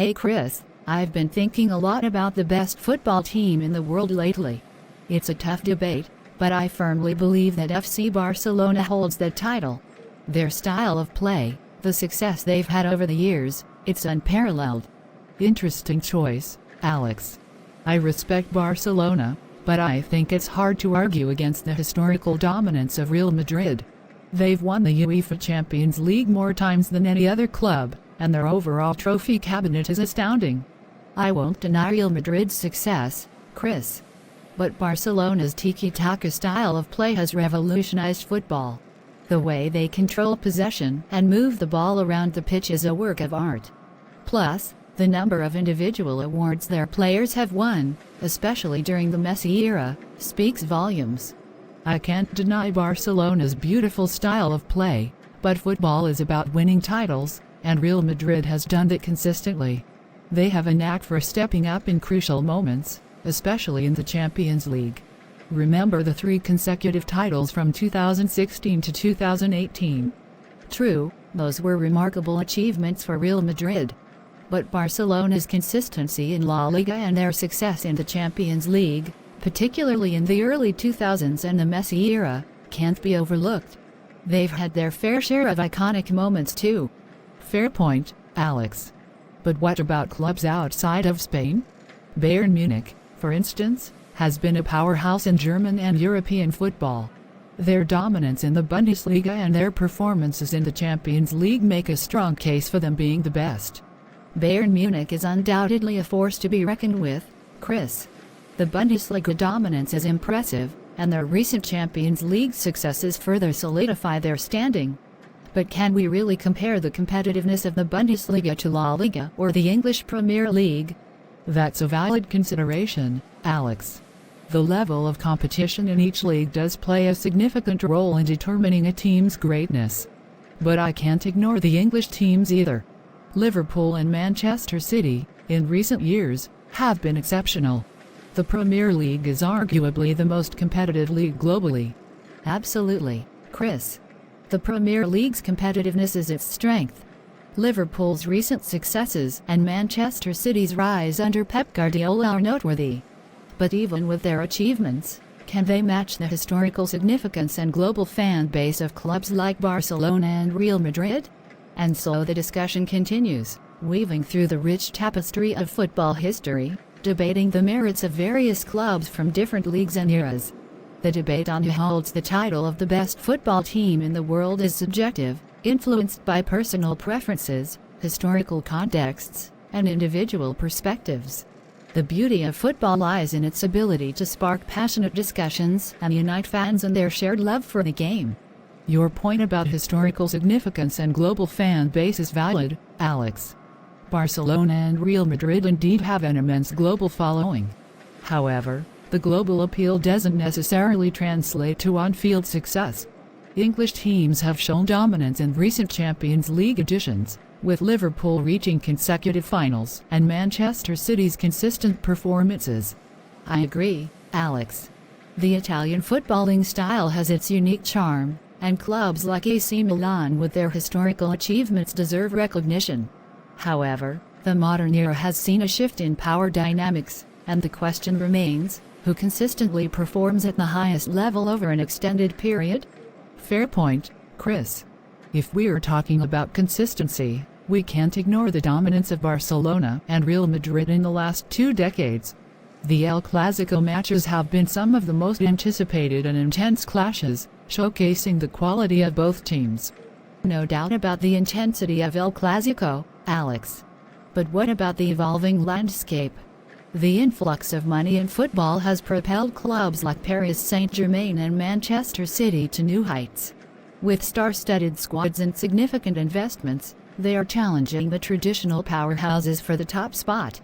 Hey Chris, I've been thinking a lot about the best football team in the world lately. It's a tough debate, but I firmly believe that FC Barcelona holds that title. Their style of play, the success they've had over the years, it's unparalleled. Interesting choice, Alex. I respect Barcelona, but I think it's hard to argue against the historical dominance of Real Madrid. They've won the UEFA Champions League more times than any other club, and their overall trophy cabinet is astounding. I won't deny Real Madrid's success, Chris. But Barcelona's tiki-taka style of play has revolutionized football. The way they control possession and move the ball around the pitch is a work of art. Plus, the number of individual awards their players have won, especially during the Messi era, speaks volumes. I can't deny Barcelona's beautiful style of play, but football is about winning titles, and Real Madrid has done that consistently. They have a knack for stepping up in crucial moments, especially in the Champions League. Remember the 3 consecutive titles from 2016 to 2018. True, those were remarkable achievements for Real Madrid. But Barcelona's consistency in La Liga and their success in the Champions League, particularly in the early 2000s and the Messi era, can't be overlooked. They've had their fair share of iconic moments too. Fair point, Alex. But what about clubs outside of Spain? Bayern Munich, for instance, has been a powerhouse in German and European football. Their dominance in the Bundesliga and their performances in the Champions League make a strong case for them being the best. Bayern Munich is undoubtedly a force to be reckoned with, Chris. The Bundesliga dominance is impressive, and their recent Champions League successes further solidify their standing. But can we really compare the competitiveness of the Bundesliga to La Liga or the English Premier League? That's a valid consideration, Alex. The level of competition in each league does play a significant role in determining a team's greatness. But I can't ignore the English teams either. Liverpool and Manchester City, in recent years, have been exceptional. The Premier League is arguably the most competitive league globally. Absolutely, Chris. The Premier League's competitiveness is its strength. Liverpool's recent successes and Manchester City's rise under Pep Guardiola are noteworthy. But even with their achievements, can they match the historical significance and global fan base of clubs like Barcelona and Real Madrid? And so the discussion continues, weaving through the rich tapestry of football history, debating the merits of various clubs from different leagues and eras. The debate on who holds the title of the best football team in the world is subjective, influenced by personal preferences, historical contexts, and individual perspectives. The beauty of football lies in its ability to spark passionate discussions and unite fans in their shared love for the game. Your point about historical significance and global fan base is valid, Alex. Barcelona and Real Madrid indeed have an immense global following. However, the global appeal doesn't necessarily translate to on-field success. English teams have shown dominance in recent Champions League editions, with Liverpool reaching consecutive finals and Manchester City's consistent performances. I agree, Alex. The Italian footballing style has its unique charm, and clubs like AC Milan with their historical achievements deserve recognition. However, the modern era has seen a shift in power dynamics, and the question remains, who consistently performs at the highest level over an extended period? Fair point, Chris. If we're talking about consistency, we can't ignore the dominance of Barcelona and Real Madrid in the last 2 decades. The El Clasico matches have been some of the most anticipated and intense clashes, showcasing the quality of both teams. No doubt about the intensity of El Clasico, Alex. But what about the evolving landscape? The influx of money in football has propelled clubs like Paris Saint-Germain and Manchester City to new heights. With star-studded squads and significant investments, they are challenging the traditional powerhouses for the top spot.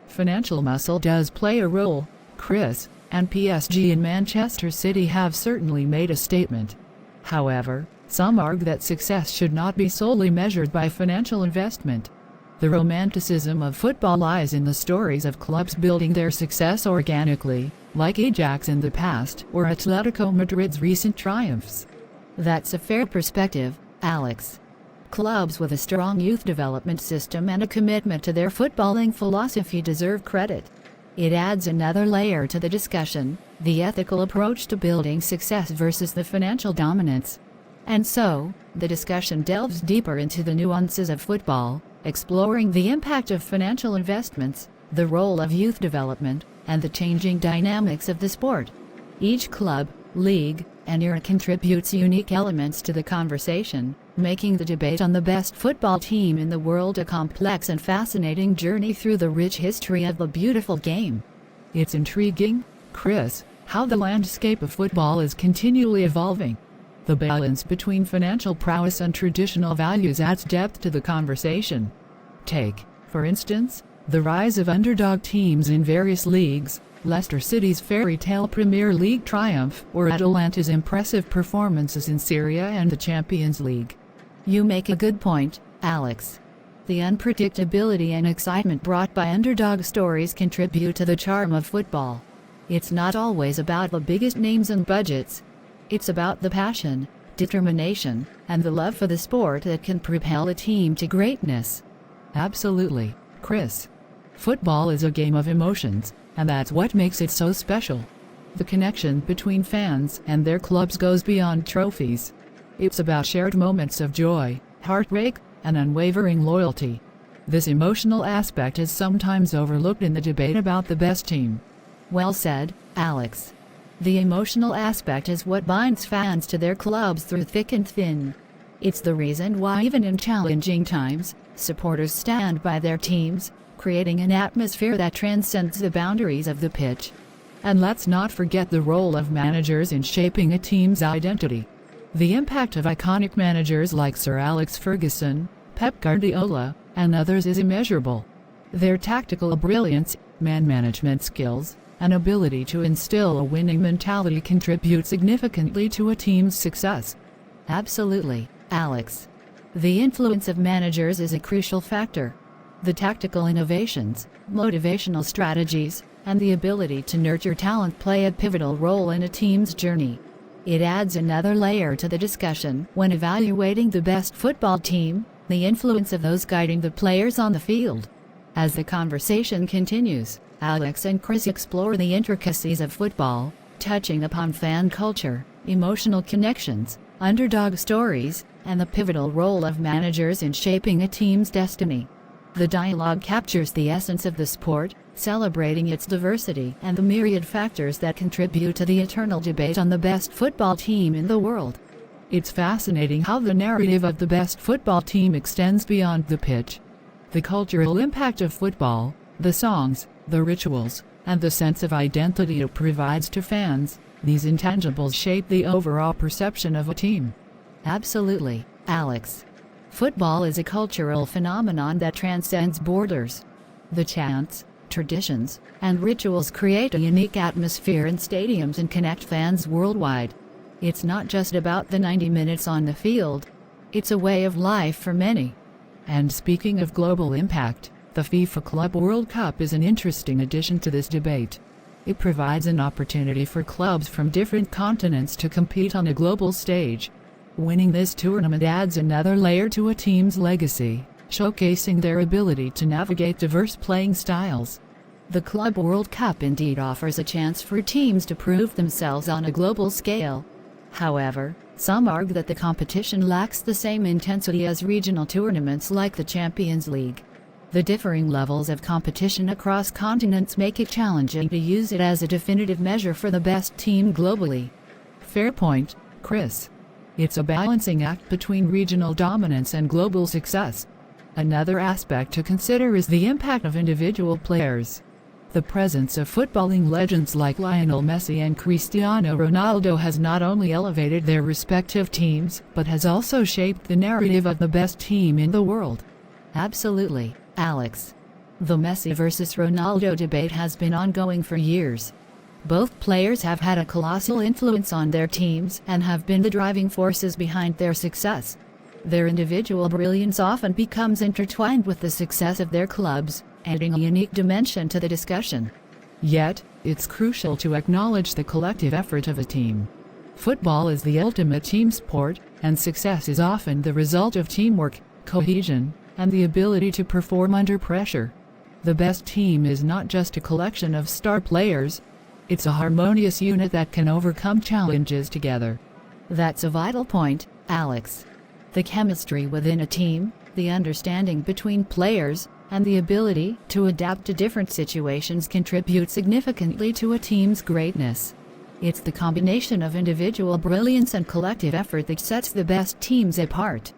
Financial muscle does play a role, Chris, and PSG and Manchester City have certainly made a statement. However, some argue that success should not be solely measured by financial investment. The romanticism of football lies in the stories of clubs building their success organically, like Ajax in the past or Atletico Madrid's recent triumphs. That's a fair perspective, Alex. Clubs with a strong youth development system and a commitment to their footballing philosophy deserve credit. It adds another layer to the discussion, the ethical approach to building success versus the financial dominance. And so, the discussion delves deeper into the nuances of football, exploring the impact of financial investments, the role of youth development, and the changing dynamics of the sport. Each club, league, and era contributes unique elements to the conversation, making the debate on the best football team in the world a complex and fascinating journey through the rich history of the beautiful game. It's intriguing, Chris, how the landscape of football is continually evolving. The balance between financial prowess and traditional values adds depth to the conversation. Take, for instance, the rise of underdog teams in various leagues, Leicester City's fairy tale Premier League triumph, or Atalanta's impressive performances in Serie A and the Champions League. You make a good point, Alex. The unpredictability and excitement brought by underdog stories contribute to the charm of football. It's not always about the biggest names and budgets. It's about the passion, determination, and the love for the sport that can propel a team to greatness. Absolutely, Chris. Football is a game of emotions, and that's what makes it so special. The connection between fans and their clubs goes beyond trophies. It's about shared moments of joy, heartbreak, and unwavering loyalty. This emotional aspect is sometimes overlooked in the debate about the best team. Well said, Alex. The emotional aspect is what binds fans to their clubs through thick and thin. It's the reason why even in challenging times, supporters stand by their teams, creating an atmosphere that transcends the boundaries of the pitch. And let's not forget the role of managers in shaping a team's identity. The impact of iconic managers like Sir Alex Ferguson, Pep Guardiola, and others is immeasurable. Their tactical brilliance, man management skills, and ability to instill a winning mentality contribute significantly to a team's success. Absolutely, Alex. The influence of managers is a crucial factor. The tactical innovations, motivational strategies, and the ability to nurture talent play a pivotal role in a team's journey. It adds another layer to the discussion when evaluating the best football team, the influence of those guiding the players on the field. As the conversation continues, Alex and Chris explore the intricacies of football, touching upon fan culture, emotional connections, underdog stories, and the pivotal role of managers in shaping a team's destiny. The dialogue captures the essence of the sport, celebrating its diversity and the myriad factors that contribute to the eternal debate on the best football team in the world. It's fascinating how the narrative of the best football team extends beyond the pitch. The cultural impact of football, the songs, the rituals, and the sense of identity it provides to fans, these intangibles shape the overall perception of a team. Absolutely, Alex. Football is a cultural phenomenon that transcends borders. The chants, traditions, and rituals create a unique atmosphere in stadiums and connect fans worldwide. It's not just about the 90 minutes on the field. It's a way of life for many. And speaking of global impact, the FIFA Club World Cup is an interesting addition to this debate. It provides an opportunity for clubs from different continents to compete on a global stage. Winning this tournament adds another layer to a team's legacy, showcasing their ability to navigate diverse playing styles. The Club World Cup indeed offers a chance for teams to prove themselves on a global scale. However, some argue that the competition lacks the same intensity as regional tournaments like the Champions League. The differing levels of competition across continents make it challenging to use it as a definitive measure for the best team globally. Fair point, Chris. It's a balancing act between regional dominance and global success. Another aspect to consider is the impact of individual players. The presence of footballing legends like Lionel Messi and Cristiano Ronaldo has not only elevated their respective teams, but has also shaped the narrative of the best team in the world. Absolutely, Alex. The Messi versus Ronaldo debate has been ongoing for years. Both players have had a colossal influence on their teams and have been the driving forces behind their success. Their individual brilliance often becomes intertwined with the success of their clubs, adding a unique dimension to the discussion. Yet, it's crucial to acknowledge the collective effort of a team. Football is the ultimate team sport, and success is often the result of teamwork, cohesion, and the ability to perform under pressure. The best team is not just a collection of star players. It's a harmonious unit that can overcome challenges together. That's a vital point, Alex. The chemistry within a team, the understanding between players, and the ability to adapt to different situations contribute significantly to a team's greatness. It's the combination of individual brilliance and collective effort that sets the best teams apart.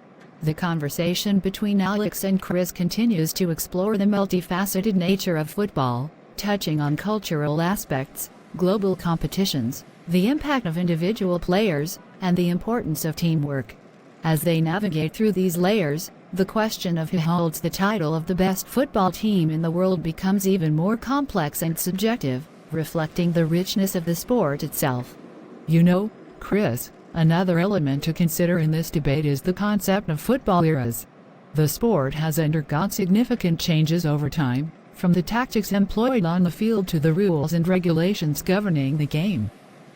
The conversation between Alex and Chris continues to explore the multifaceted nature of football, touching on cultural aspects, global competitions, the impact of individual players, and the importance of teamwork. As they navigate through these layers, the question of who holds the title of the best football team in the world becomes even more complex and subjective, reflecting the richness of the sport itself. You know, Chris, another element to consider in this debate is the concept of football eras. The sport has undergone significant changes over time, from the tactics employed on the field to the rules and regulations governing the game.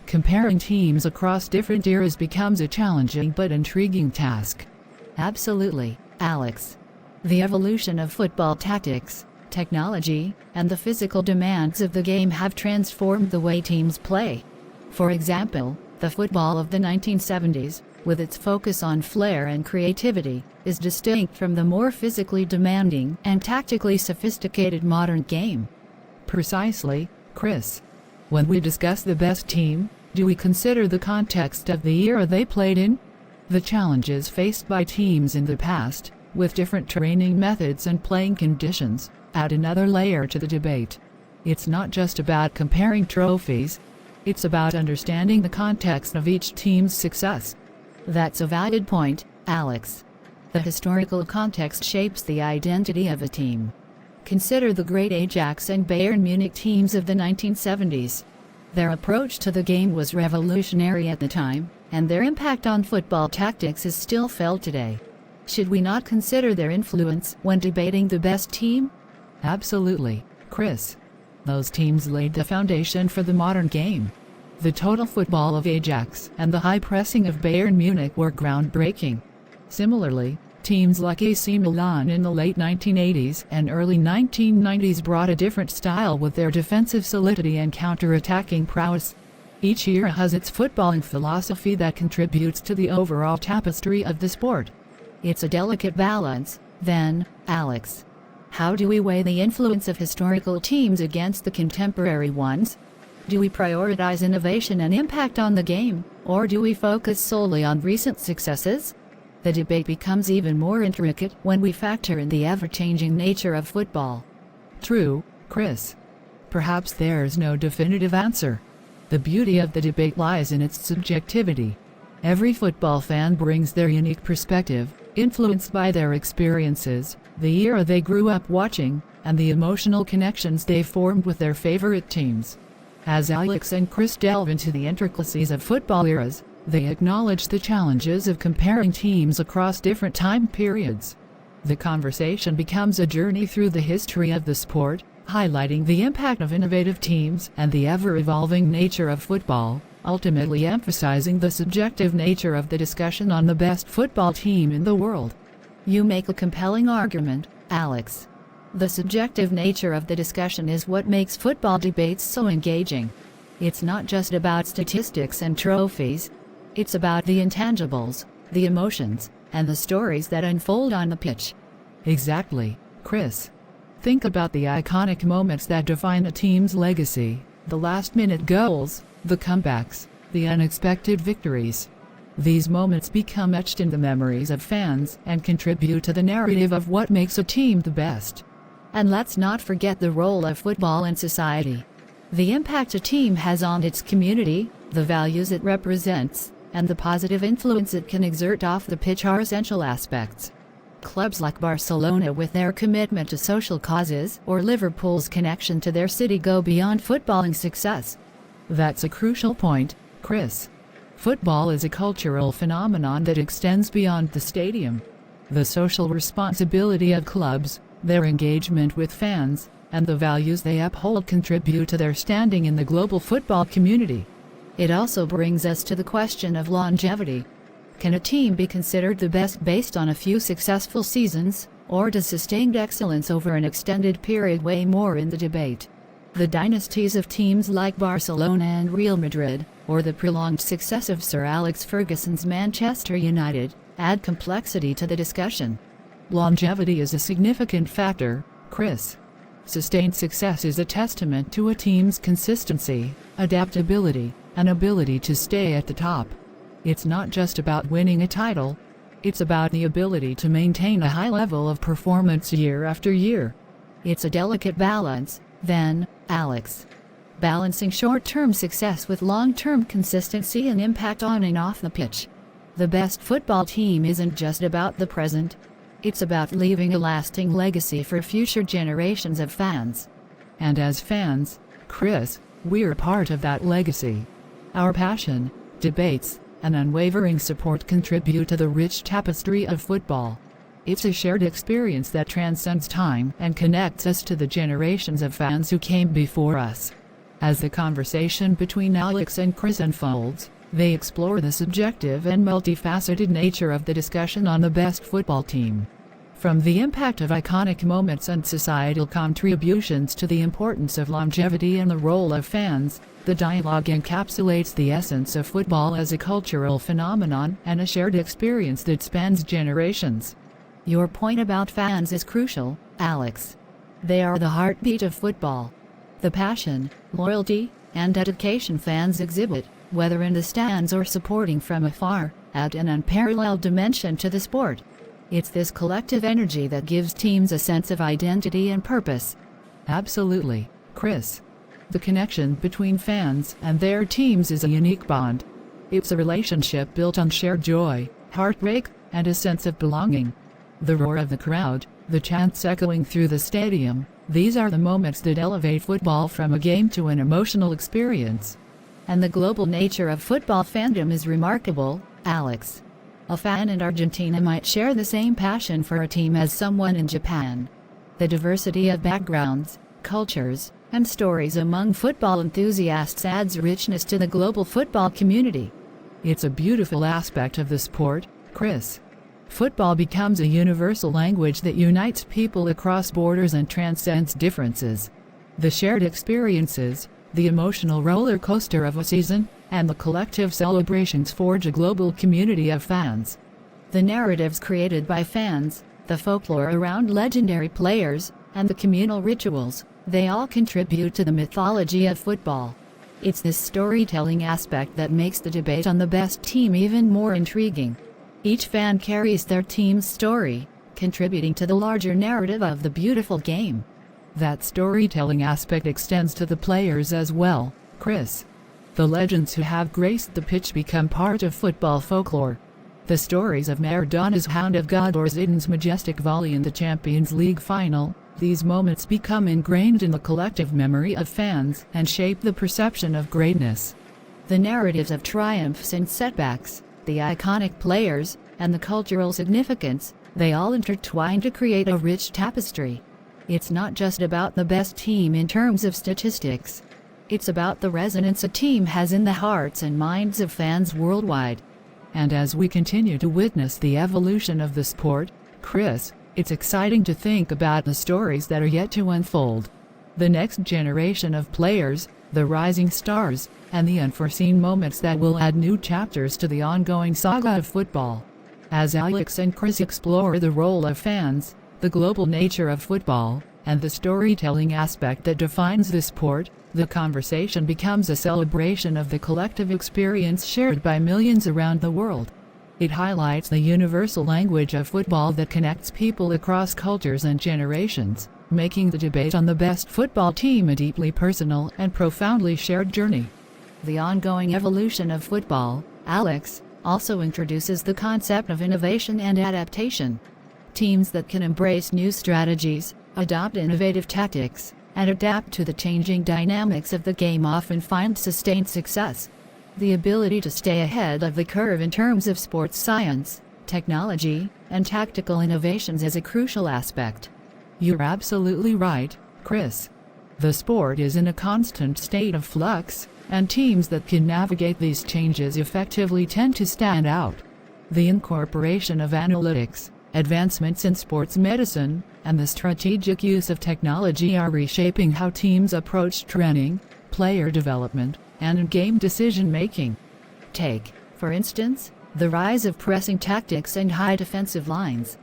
Comparing teams across different eras becomes a challenging but intriguing task. Absolutely, Alex. The evolution of football tactics, technology, and the physical demands of the game have transformed the way teams play. For example, the football of the 1970s, with its focus on flair and creativity, is distinct from the more physically demanding and tactically sophisticated modern game. Precisely, Chris. When we discuss the best team, do we consider the context of the era they played in? The challenges faced by teams in the past, with different training methods and playing conditions, add another layer to the debate. It's not just about comparing trophies. It's about understanding the context of each team's success. That's a valid point, Alex. The historical context shapes the identity of a team. Consider the great Ajax and Bayern Munich teams of the 1970s. Their approach to the game was revolutionary at the time, and their impact on football tactics is still felt today. Should we not consider their influence when debating the best team? Absolutely, Chris. Those teams laid the foundation for the modern game. The total football of Ajax and the high pressing of Bayern Munich were groundbreaking. Similarly, teams like AC Milan in the late 1980s and early 1990s brought a different style with their defensive solidity and counter-attacking prowess. Each era has its footballing philosophy that contributes to the overall tapestry of the sport. It's a delicate balance, then, Alex. How do we weigh the influence of historical teams against the contemporary ones? Do we prioritize innovation and impact on the game, or do we focus solely on recent successes? The debate becomes even more intricate when we factor in the ever-changing nature of football. True, Chris. Perhaps there's no definitive answer. The beauty of the debate lies in its subjectivity. Every football fan brings their unique perspective, influenced by their experiences, the era they grew up watching, and the emotional connections they formed with their favorite teams. As Alex and Chris delve into the intricacies of football eras, they acknowledge the challenges of comparing teams across different time periods. The conversation becomes a journey through the history of the sport, highlighting the impact of innovative teams and the ever-evolving nature of football, ultimately emphasizing the subjective nature of the discussion on the best football team in the world. You make a compelling argument, Alex. The subjective nature of the discussion is what makes football debates so engaging. It's not just about statistics and trophies. It's about the intangibles, the emotions, and the stories that unfold on the pitch. Exactly, Chris. Think about the iconic moments that define a team's legacy, the last-minute goals, the comebacks, the unexpected victories. These moments become etched in the memories of fans and contribute to the narrative of what makes a team the best. And let's not forget the role of football in society. The impact a team has on its community, the values it represents, and the positive influence it can exert off the pitch are essential aspects. Clubs like Barcelona, with their commitment to social causes, or Liverpool's connection to their city, go beyond footballing success. That's a crucial point, Chris. Football is a cultural phenomenon that extends beyond the stadium. The social responsibility of clubs, their engagement with fans, and the values they uphold contribute to their standing in the global football community. It also brings us to the question of longevity. Can a team be considered the best based on a few successful seasons, or does sustained excellence over an extended period weigh more in the debate? The dynasties of teams like Barcelona and Real Madrid, or the prolonged success of Sir Alex Ferguson's Manchester United, add complexity to the discussion. Longevity is a significant factor, Chris. Sustained success is a testament to a team's consistency, adaptability, and ability to stay at the top. It's not just about winning a title. It's about the ability to maintain a high level of performance year after year. It's a delicate balance, then, Alex. Balancing short-term success with long-term consistency and impact on and off the pitch. The best football team isn't just about the present. It's about leaving a lasting legacy for future generations of fans. And as fans, Chris, we're part of that legacy. Our passion, debates, and unwavering support contribute to the rich tapestry of football. It's a shared experience that transcends time and connects us to the generations of fans who came before us. As the conversation between Alex and Chris unfolds, they explore the subjective and multifaceted nature of the discussion on the best football team. From the impact of iconic moments and societal contributions to the importance of longevity and the role of fans, the dialogue encapsulates the essence of football as a cultural phenomenon and a shared experience that spans generations. Your point about fans is crucial, Alex. They are the heartbeat of football. The passion, loyalty, and dedication fans exhibit, whether in the stands or supporting from afar, add an unparalleled dimension to the sport. It's this collective energy that gives teams a sense of identity and purpose. Absolutely, Chris. The connection between fans and their teams is a unique bond. It's a relationship built on shared joy, heartbreak, and a sense of belonging. The roar of the crowd, the chants echoing through the stadium, these are the moments that elevate football from a game to an emotional experience. And the global nature of football fandom is remarkable, Alex. A fan in Argentina might share the same passion for a team as someone in Japan. The diversity of backgrounds, cultures, and stories among football enthusiasts adds richness to the global football community. It's a beautiful aspect of the sport, Chris. Football becomes a universal language that unites people across borders and transcends differences. The shared experiences, the emotional roller coaster of a season, and the collective celebrations forge a global community of fans. The narratives created by fans, the folklore around legendary players, and the communal rituals, they all contribute to the mythology of football. It's this storytelling aspect that makes the debate on the best team even more intriguing. Each fan carries their team's story, contributing to the larger narrative of the beautiful game. That storytelling aspect extends to the players as well, Chris. The legends who have graced the pitch become part of football folklore. The stories of Maradona's Hound of God or Zidane's majestic volley in the Champions League final, these moments become ingrained in the collective memory of fans and shape the perception of greatness. The narratives of triumphs and setbacks, the iconic players, and the cultural significance, they all intertwine to create a rich tapestry. It's not just about the best team in terms of statistics. It's about the resonance a team has in the hearts and minds of fans worldwide. And as we continue to witness the evolution of the sport, Chris, it's exciting to think about the stories that are yet to unfold. The next generation of players, the rising stars, and the unforeseen moments that will add new chapters to the ongoing saga of football. As Alex and Chris explore the role of fans, the global nature of football, and the storytelling aspect that defines the sport, the conversation becomes a celebration of the collective experience shared by millions around the world. It highlights the universal language of football that connects people across cultures and generations, making the debate on the best football team a deeply personal and profoundly shared journey. The ongoing evolution of football, Alex, also introduces the concept of innovation and adaptation. Teams that can embrace new strategies, adopt innovative tactics, and adapt to the changing dynamics of the game often find sustained success. The ability to stay ahead of the curve in terms of sports science, technology, and tactical innovations is a crucial aspect. You're absolutely right, Chris. The sport is in a constant state of flux, and teams that can navigate these changes effectively tend to stand out. The incorporation of analytics, advancements in sports medicine, and the strategic use of technology are reshaping how teams approach training, player development, and game decision-making. Take, for instance, the rise of pressing tactics and high defensive lines.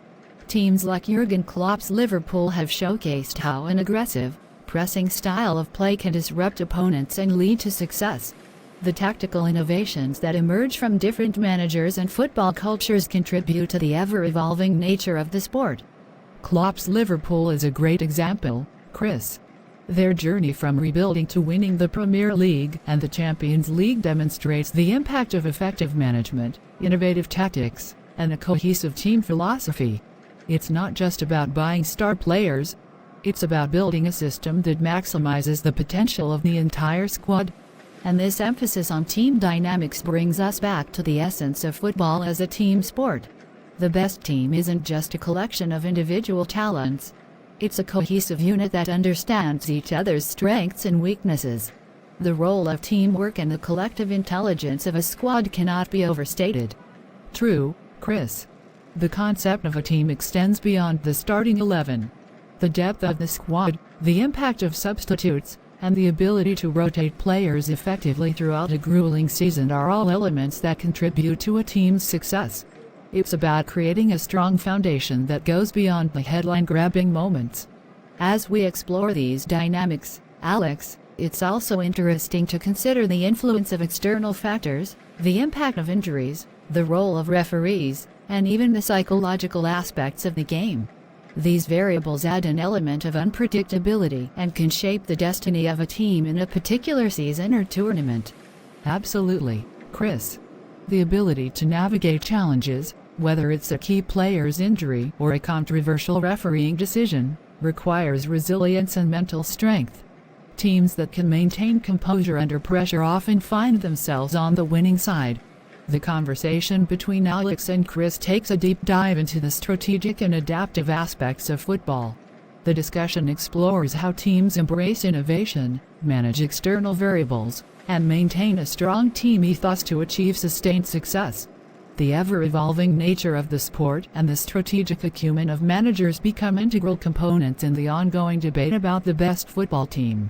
Teams like Jurgen Klopp's Liverpool have showcased how an aggressive, pressing style of play can disrupt opponents and lead to success. The tactical innovations that emerge from different managers and football cultures contribute to the ever-evolving nature of the sport. Klopp's Liverpool is a great example, Chris. Their journey from rebuilding to winning the Premier League and the Champions League demonstrates the impact of effective management, innovative tactics, and a cohesive team philosophy. It's not just about buying star players. It's about building a system that maximizes the potential of the entire squad. And this emphasis on team dynamics brings us back to the essence of football as a team sport. The best team isn't just a collection of individual talents. It's a cohesive unit that understands each other's strengths and weaknesses. The role of teamwork and the collective intelligence of a squad cannot be overstated. True, Chris. The concept of a team extends beyond the starting 11. The depth of the squad, the impact of substitutes, and the ability to rotate players effectively throughout a grueling season are all elements that contribute to a team's success. It's about creating a strong foundation that goes beyond the headline-grabbing moments. As we explore these dynamics, Alex, it's also interesting to consider the influence of external factors, the impact of injuries, the role of referees, and even the psychological aspects of the game. These variables add an element of unpredictability and can shape the destiny of a team in a particular season or tournament. Absolutely, Chris. The ability to navigate challenges, whether it's a key player's injury or a controversial refereeing decision, requires resilience and mental strength. Teams that can maintain composure under pressure often find themselves on the winning side. The conversation between Alex and Chris takes a deep dive into the strategic and adaptive aspects of football. The discussion explores how teams embrace innovation, manage external variables, and maintain a strong team ethos to achieve sustained success. The ever-evolving nature of the sport and the strategic acumen of managers become integral components in the ongoing debate about the best football team.